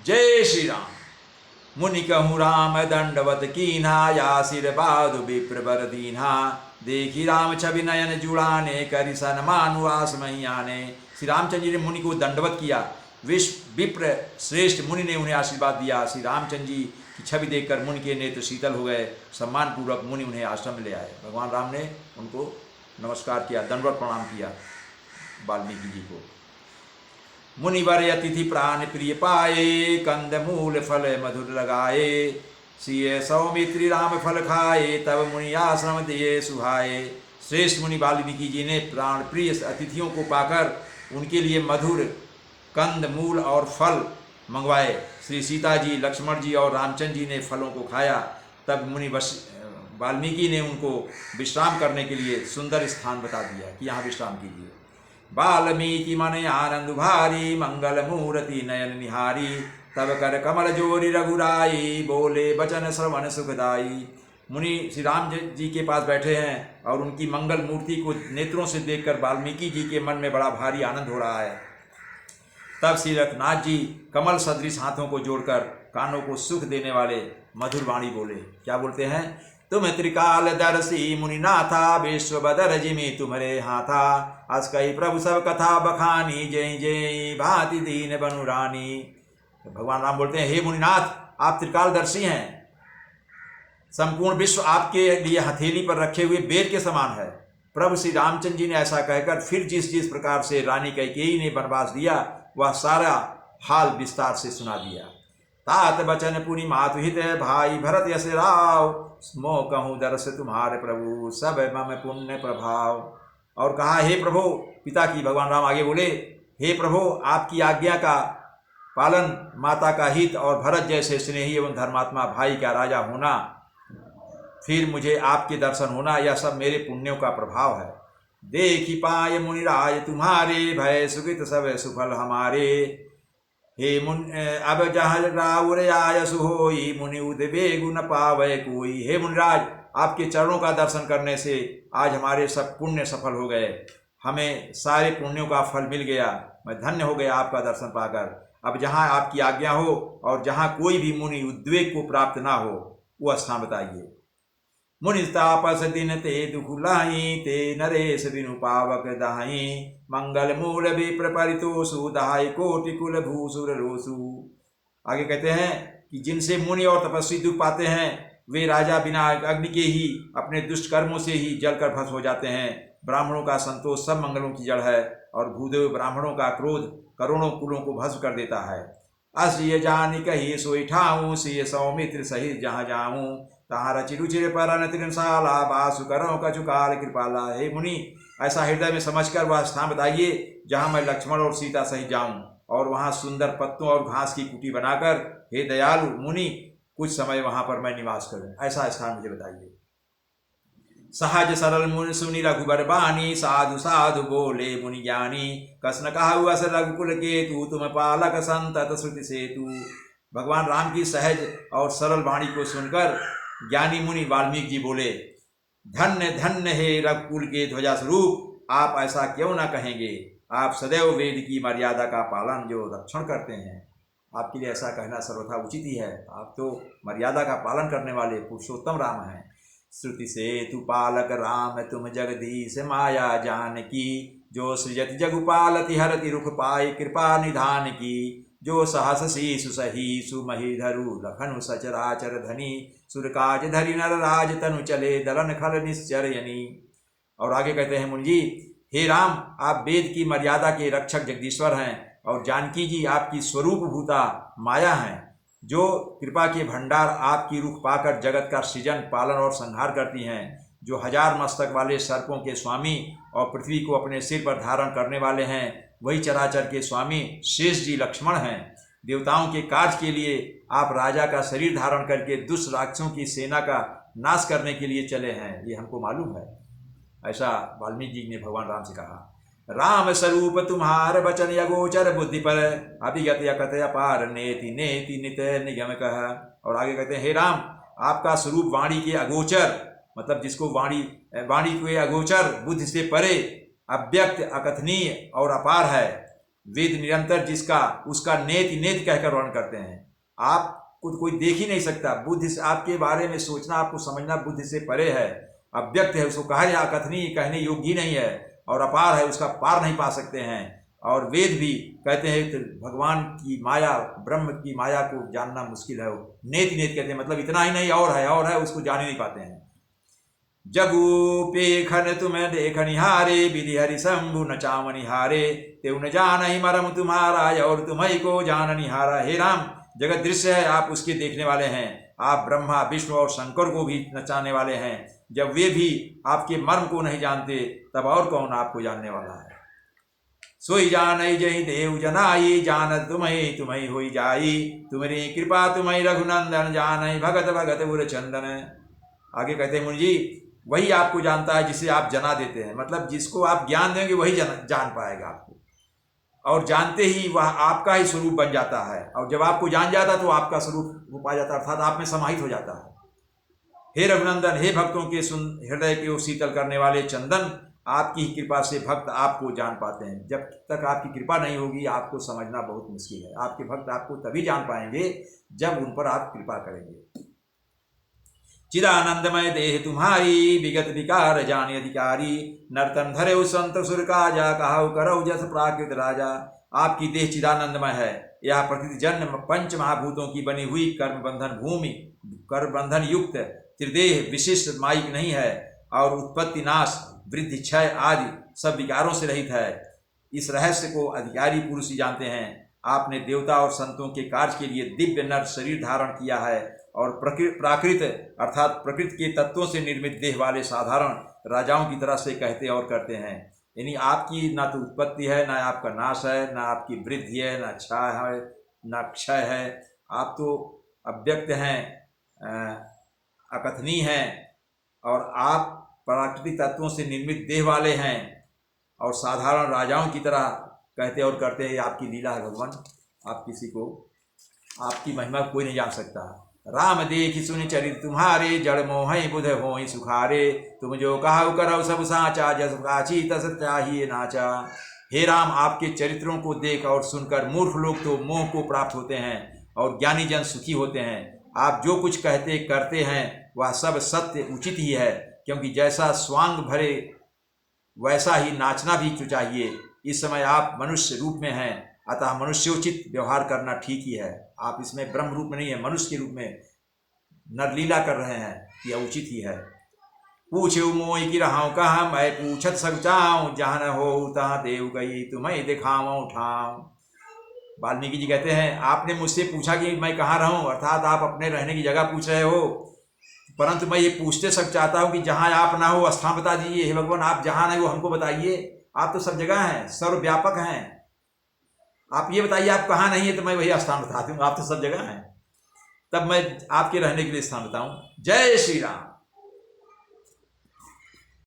जय श्री राम। मुनि कहूँ राम दंडवत कीन्हा, आशीर्वाद विप्रवर दीन्हा। देखी राम छवि नयन जुड़ाने, करि सन मानु आस महियाने। श्री रामचंद्र जी ने मुनि को दंडवत किया। विप्र श्रेष्ठ मुनि ने उन्हें आशीर्वाद दिया। श्री रामचंद्र जी की छवि देखकर मुनि के नेत्र शीतल हो गए। सम्मान पूर्वक मुनि उन्हें आश्रम में ले आए। भगवान राम ने उनको नमस्कार किया, दंडवत प्रणाम किया वाल्मीकि जी को। मुनिवर अतिथि प्राण प्रिय पाए, कंद मूल फल मधुर लगाए। सिय सौमित्री राम फल खाए, तब मुनि आश्रम दिए सुहाए। श्रेष्ठ मुनि वाल्मीकि जी ने प्राण प्रिय अतिथियों को पाकर उनके लिए मधुर कंद मूल और फल मंगवाए। श्री सीता जी, लक्ष्मण जी और रामचंद्र जी ने फलों को खाया। तब मुनि वाल्मीकि ने उनको विश्राम करने के लिए सुंदर स्थान बता दिया कि यहाँ विश्राम कीजिए। वाल्मीकि मन आनंद भारी, मंगल मूर्ति नयन निहारी। तब कर कमल जोरी रघुराई, बोले बचन श्रवण सुखदाई। मुनि श्री राम जी के पास बैठे हैं और उनकी मंगल मूर्ति को नेत्रों से देखकर वाल्मीकि जी के मन में बड़ा भारी आनंद हो रहा है। तब श्री रघुनाथ जी कमल सदृश हाथों को जोड़कर कानों को सुख देने वाले मधुर वाणी बोले। क्या बोलते हैं? तुम त्रिकाल दर्शी मुनिनाथा, विश्व बदर जिमी तुम्हारे हाथा। अस कई प्रभु सब कथा बखानी, जय जय भांति दीन बनु रानी। भगवान राम बोलते हैं, हे मुनिनाथ, आप त्रिकालदर्शी हैं। संपूर्ण विश्व आपके लिए हथेली पर रखे हुए बेर के समान है। प्रभु श्री रामचंद्र जी ने ऐसा कहकर फिर जिस जिस प्रकार से रानी कैकेयी ने वनवास दिया वह सारा हाल विस्तार से सुना दिया। तात बचन पुनि मातु हित, भाई भरत यश राव। मोह कहूँ दर्श तुम्हारे प्रभु, सब मम पुण्य प्रभाव। और कहा, हे प्रभु, पिता की भगवान राम आगे बोले, हे प्रभु, आपकी आज्ञा का पालन, माता का हित और भरत जैसे स्नेही एवं धर्मात्मा भाई का राजा होना, फिर मुझे आपके दर्शन होना, यह सब मेरे पुण्यों का प्रभाव है। देखी पाए मुनिराज तुम्हारे, भय सुकृत सब सुफल हमारे। हे मुनि अब जहाँ राउर आयसु होई, मुनि उद्वेगु न पावे कोई। हे मुनिराज, आपके चरणों का दर्शन करने से आज हमारे सब पुण्य सफल हो गए, हमें सारे पुण्यों का फल मिल गया। मैं धन्य हो गया आपका दर्शन पाकर। अब जहाँ आपकी आज्ञा हो और जहाँ कोई भी मुनि उद्वेग को प्राप्त ना हो, वह स्थान बताइए। मुनि तापस दिन ते दुख लाही, ते नरेश बिनु पावक दाही। मंगल मूल विप्र परितोषु, दहाई कोटि कुल भूसुर रोसु। आगे कहते हैं कि जिनसे मुनि और तपस्वी दुख पाते हैं वे राजा बिना अग्नि के ही अपने दुष्ट कर्मों से ही जलकर भस्म हो जाते हैं। ब्राह्मणों का संतोष सब मंगलों की जड़ है और भूदेव ब्राह्मणों का क्रोध करोड़ों कुलों को भस्म कर देता है। अस ये जानी कही सोई ठाऊं, सिय सौमित्र सहित जहाँ जाऊं। तहाँ रचि रुचिर परन त्रिशाला, बासु करो कचुकाल कृपाला। हे मुनि, ऐसा हृदय में समझकर वह स्थान बताइए जहाँ मैं लक्ष्मण और सीता सहित जाऊं और वहाँ सुंदर पत्तों और घास की कुटी बनाकर, हे दयालु मुनि, कुछ समय वहाँ पर मैं निवास करूं। ऐसा स्थान मुझे बताइए। सहज सरल मुनि सुनि रघुबर बानी, साधु साधु बोले मुनि ज्ञानी। कसन कहु अस रघुकुल केतु, तुम पालक संतत श्रुति सेतु। भगवान राम की सहज और सरल वाणी को सुनकर ज्ञानी मुनि वाल्मीकि जी बोले, धन्य धन्य हे रघुकुल के ध्वजा स्वरूप, आप ऐसा क्यों ना कहेंगे। आप सदैव वेद की मर्यादा का पालन जो रक्षण करते हैं, आपके लिए ऐसा कहना सर्वथा उचित ही है। आप तो मर्यादा का पालन करने वाले पुरुषोत्तम राम हैं। श्रुति सेतु पालक राम, तुम जगदीश माया जानकी। जो सृजति जगु पालति, हरति रुख पाई कृपा निधान की। जो सहस शीशु सहीसु महीधरु, लखनु सचराचर धनी। सुरकाज धरि नर राज, तनु चले दलन खल निश्चरयनी। और आगे कहते हैं मुनि जी, हे राम, आप वेद की मर्यादा के रक्षक जगदीश्वर हैं और जानकी जी आपकी स्वरूप भूता माया हैं, जो कृपा के भंडार आपकी रुख पाकर जगत का सृजन पालन और संहार करती हैं। जो हजार मस्तक वाले सर्पों के स्वामी और पृथ्वी को अपने सिर पर धारण करने वाले हैं, वही चराचर के स्वामी शेष जी लक्ष्मण हैं। देवताओं के कार्य के लिए आप राजा का शरीर धारण करके दुष्ट राक्षसों की सेना का नाश करने के लिए चले हैं, ये हमको मालूम है। ऐसा वाल्मीकि जी ने भगवान राम से कहा। राम स्वरूप तुम्हार वचन अगोचर, बुद्धि पर अभिगत यकत अपार। नेति नेति नित निगम कह। और आगे कहते हैं, हे राम, आपका स्वरूप वाणी के अगोचर, मतलब जिसको वाणी के अगोचर, बुद्धि से परे, अव्यक्त, अकथनीय और अपार है। वेद निरंतर जिसका उसका नेति नेति कहकर वर्णन करते हैं। आपको कोई देख ही नहीं सकता। बुद्धि से आपके बारे में सोचना, आपको समझना बुद्धि से परे है, अव्यक्त है, उसको कहा या कथनीय कहने योग्य ही नहीं है, और अपार है, उसका पार नहीं पा सकते हैं। और वेद भी कहते हैं तो भगवान की माया, ब्रह्म की माया को जानना मुश्किल है। वो नेति नेति कहते हैं, मतलब इतना ही नहीं और है, उसको जान ही नहीं पाते हैं। जगू पेखन तुम्हें देख निहारे, विधि हरि शंभु न चाम निहारे, तेउ न जान ही मरम तुम्हारा, और तुम्हें को जान निहारा। हे राम, जगत दृश्य है, आप उसके देखने वाले हैं। आप ब्रह्मा विष्णु और शंकर को भी नचाने वाले हैं। जब वे भी आपके मर्म को नहीं जानते, तब और कौन आपको जानने वाला है। सोई जान जय देव जनाई, जान तुम्हें तुम्हें होई जाई, तुम्हारी कृपा तुम्हें रघुनंदन, जान भगत भगत उर चंदन। आगे कहते हैं मुनि जी, वही आपको जानता है जिसे आप जना देते हैं, मतलब जिसको आप ज्ञान देंगे वही जान पाएगा आपको, और जानते ही वह आपका ही स्वरूप बन जाता है। और जब आपको जान जाता तो आपका स्वरूप वो पा जाता है, अर्थात आप में समाहित हो जाता है। हे रघुनंदन, हे भक्तों के हृदय को शीतल करने वाले चंदन, आपकी कृपा से भक्त आपको जान पाते हैं। जब तक आपकी कृपा नहीं होगी आपको समझना बहुत मुश्किल है। आपके भक्त आपको तभी जान पाएंगे जब उन पर आप कृपा करेंगे। चिदानंदमय देह तुम्हारी, विगत विकार जाने अधिकारी, नर्तन धरे संत सुर काजा, कहाउ करौ जस प्राकृत राजा। आपकी देह चिदानंदमय है, यह प्रकृति जन्म पंच महाभूतों की बनी हुई कर्म बंधन भूमि, कर्म बंधन युक्त त्रिदेह विशिष्ट माइक नहीं है, और उत्पत्ति नाश वृद्धि क्षय आदि सब विकारों से रहित है। इस रहस्य को अधिकारी पुरुष ही जानते हैं। आपने देवता और संतों के कार्य के लिए दिव्य नर शरीर धारण किया है, और प्राकृत अर्थात प्रकृति के तत्वों से निर्मित देह वाले साधारण राजाओं की तरह से कहते और करते हैं। यानी आपकी ना तो उत्पत्ति है, ना आपका नाश है, ना आपकी वृद्धि है, ना क्षय है, ना क्षय है। आप तो अव्यक्त हैं, अकथनीय हैं, और आप प्राकृतिक तत्वों से निर्मित देह वाले हैं, और साधारण राजाओं की तरह कहते और करते हैं। आपकी लीला है भगवान, आप किसी को, आपकी महिमा कोई नहीं जान सकता। राम देखि सुनि चरित तुम्हारे, जड़ मोहि बुध होई सुखारे, तुम जो कहाउ करौ सब साचा, जस काची तस चाहिए नाचा। हे राम, आपके चरित्रों को देख और सुनकर मूर्ख लोग तो मोह को प्राप्त होते हैं, और ज्ञानी जन सुखी होते हैं। आप जो कुछ कहते करते हैं वह सब सत्य उचित ही है, क्योंकि जैसा स्वांग भरे वैसा ही नाचना भी चाहिए। इस समय आप मनुष्य रूप में हैं, अतः मनुष्योचित व्यवहार करना ठीक ही है। आप इसमें ब्रह्म रूप में नहीं है, मनुष्य के रूप में नरलीला कर रहे हैं, यह उचित ही है। पूछो मोई की रहाऊँ कहाँ, मैं पूछत सब चाऊँ, जहाँ न हो तहाँ देव गई, तुम्हें दिखाऊँ ठाऊँ। वाल्मीकि जी कहते हैं, आपने मुझसे पूछा कि मैं कहाँ रहूँ, अर्थात आप अपने रहने की जगह पूछ रहे हो, परंतु मैं ये पूछते सब चाहता हूँ कि जहाँ आप ना हो स्थान बता दीजिए। हे भगवान, आप जहाँ नहीं वो हमको बताइए। आप तो सब जगह हैं, सर्वव्यापक हैं। आप ये बताइए आप कहाँ नहीं है, तो मैं वही स्थान बता दूँ। आप तो सब जगह हैं, तब मैं आपके रहने के लिए स्थान बताऊँ। जय श्री राम।